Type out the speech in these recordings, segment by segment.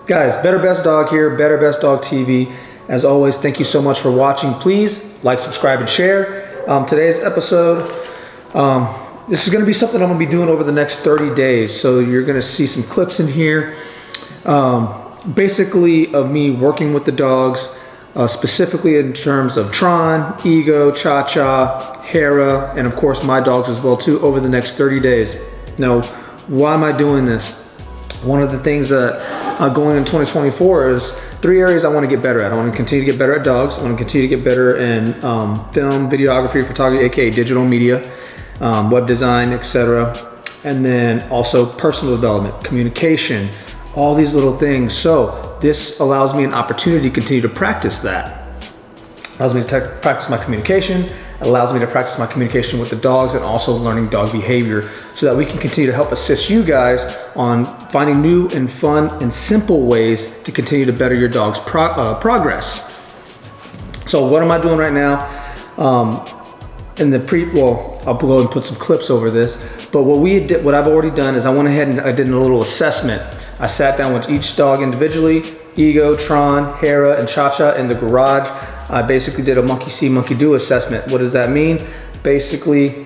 Guys, Better Best Dog here, Better Best Dog TV. As always, thank you so much for watching. Please like, subscribe, and share. Today's episode, this is going to be something I'm going to be doing over the next 30 days. So you're going to see some clips in here, basically of me working with the dogs, specifically in terms of Tron, Ego, Cha-Cha, Hera, and of course my dogs as well too, over the next 30 days. Now, why am I doing this? One of the things that going in 2024 is 3 areas I want to get better at. I want to continue to get better at dogs. I want to continue to get better in film, videography, photography, aka digital media, web design, etc. And then also personal development, communication, all these little things. So this allows me an opportunity to continue to practice that. Allows me to practice my communication, allows me to practice my communication with the dogs, and also learning dog behavior, so that we can continue to help assist you guys on finding new and fun and simple ways to continue to better your dog's progress. So what am I doing right now? I'll go and put some clips over this, but what I've already done is I went ahead and I did a little assessment. I sat down with each dog individually, Ego, Tron, Hera, and Cha-Cha in the garage. I basically did a monkey see, monkey do assessment. What does that mean? Basically,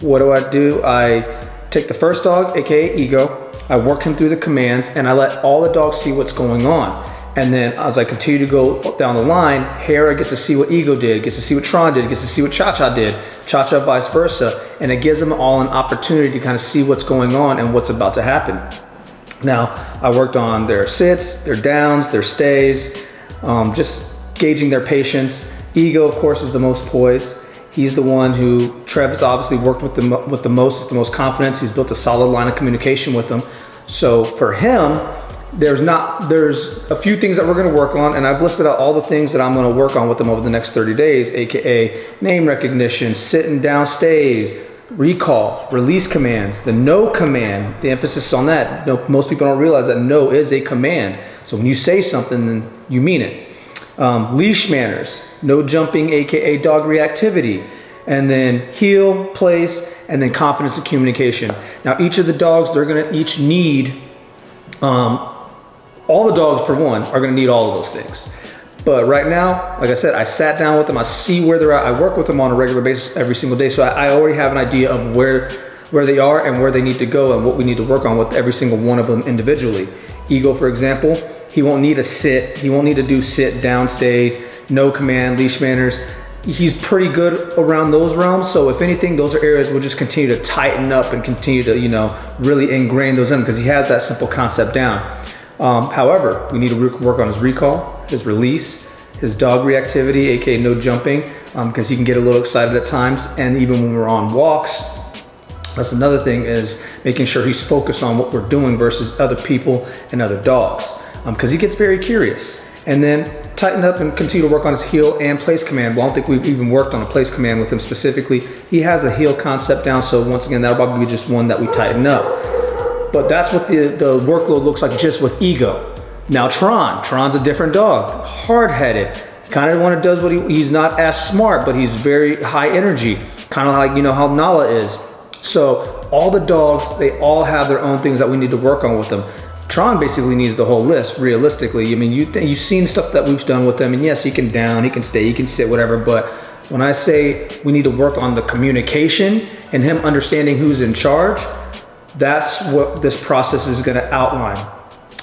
what do? I take the first dog, aka Ego, I work him through the commands, and I let all the dogs see what's going on. And then as I continue to go down the line, Hera gets to see what Ego did, gets to see what Tron did, gets to see what Cha-Cha did, Cha-Cha vice versa, and it gives them all an opportunity to kind of see what's going on and what's about to happen. Now, I worked on their sits, their downs, their stays, just gauging their patience. Ego, of course, is the most poised. He's the one who Trev has obviously worked with the most, is the most confidence. He's built a solid line of communication with them. So for him, there's a few things that we're going to work on, and I've listed out all the things that I'm going to work on with them over the next 30 days, aka name recognition, sit and down stays, recall, release commands, the no command, the emphasis on that. Most people don't realize that no is a command. So when you say something, then you mean it. Leash manners, no jumping, aka dog reactivity, and then heel, place, and then confidence and communication. Now each of the dogs, they're gonna each need, all the dogs for one are gonna need all of those things. But right now, like I said, I sat down with them, I see where they're at, I work with them on a regular basis every single day, so I already have an idea of where they are and where they need to go and what we need to work on with every single one of them individually. Ego, for example, he won't need a sit, he won't need to do sit, down, stay, no command, leash manners. He's pretty good around those realms, so if anything, those are areas we'll just continue to tighten up and continue to, really ingrain those in, because he has that simple concept down. However, we need to work on his recall, his release, his dog reactivity, aka no jumping, because he can get a little excited at times, and even when we're on walks, that's another thing, is making sure he's focused on what we're doing versus other people and other dogs, because he gets very curious. And then tighten up and continue to work on his heel and place command. Well, I don't think we've even worked on a place command with him specifically. He has the heel concept down, so once again, that'll probably be just one that we tighten up. But that's what the workload looks like just with Ego. Now Tron's a different dog, hard-headed. He kind of does what he's not as smart, but he's very high energy, kind of like how Nala is. So all the dogs, they all have their own things that we need to work on with them. Tron basically needs the whole list, realistically. I mean, you've seen stuff that we've done with him, and yes, he can down, he can stay, he can sit, whatever, but when I say we need to work on the communication and him understanding who's in charge, that's what this process is gonna outline.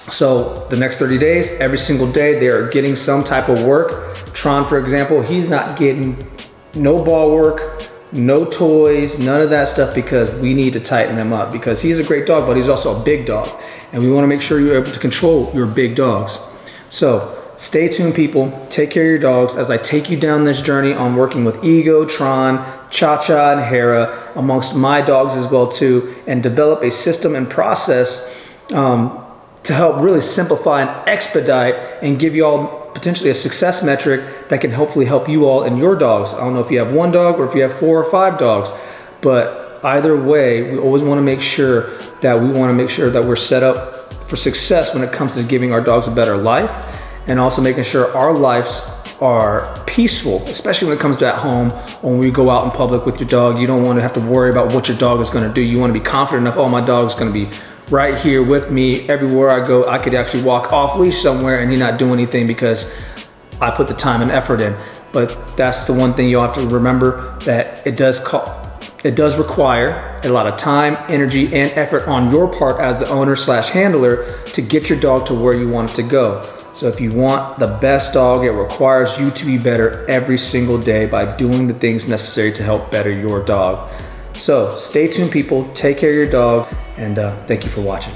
So the next 30 days, every single day, they're getting some type of work. Tron, for example, he's not getting no ball work, no toys, none of that stuff, because we need to tighten him up, because he's a great dog, but he's also a big dog. And we want to make sure you're able to control your big dogs. So stay tuned, people. Take care of your dogs as I take you down this journey on working with Ego, Tron, Cha-Cha, and Hera, amongst my dogs as well too, and develop a system and process to help really simplify and expedite and give you all potentially a success metric that can hopefully help you all and your dogs. I don't know if you have 1 dog or if you have 4 or 5 dogs, but either way, we always want to make sure that we're set up for success when it comes to giving our dogs a better life, and also making sure our lives are peaceful, especially when it comes to at home. When we go out in public with your dog, you don't want to have to worry about what your dog is going to do. You want to be confident enough, oh, my dog's going to be right here with me everywhere I go. I could actually walk off leash somewhere and he not do anything because I put the time and effort in. But that's the one thing you'll have to remember, that it does require a lot of time, energy, and effort on your part as the owner slash handler to get your dog to where you want it to go. So if you want the best dog, it requires you to be better every single day by doing the things necessary to help better your dog. So stay tuned, people. Take care of your dog, and thank you for watching.